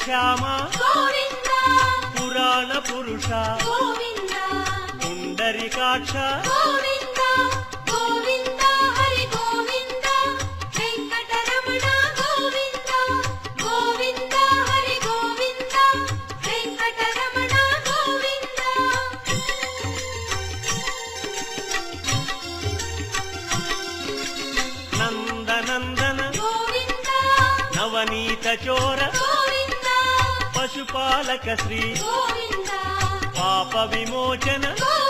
శ్యామ గోవింద పురాణ పురుష గోవింద పుండరీకాక్ష గోవింద గోవింద హరి గోవింద వెంకటరమణ గోవింద గోవింద హరి గోవింద వెంకటరమణ గోవింద నందనందన గోవింద నవనీత చోర గోవింద పశుపాలక శ్రీ గోవింద పాప విమోచన గోవింద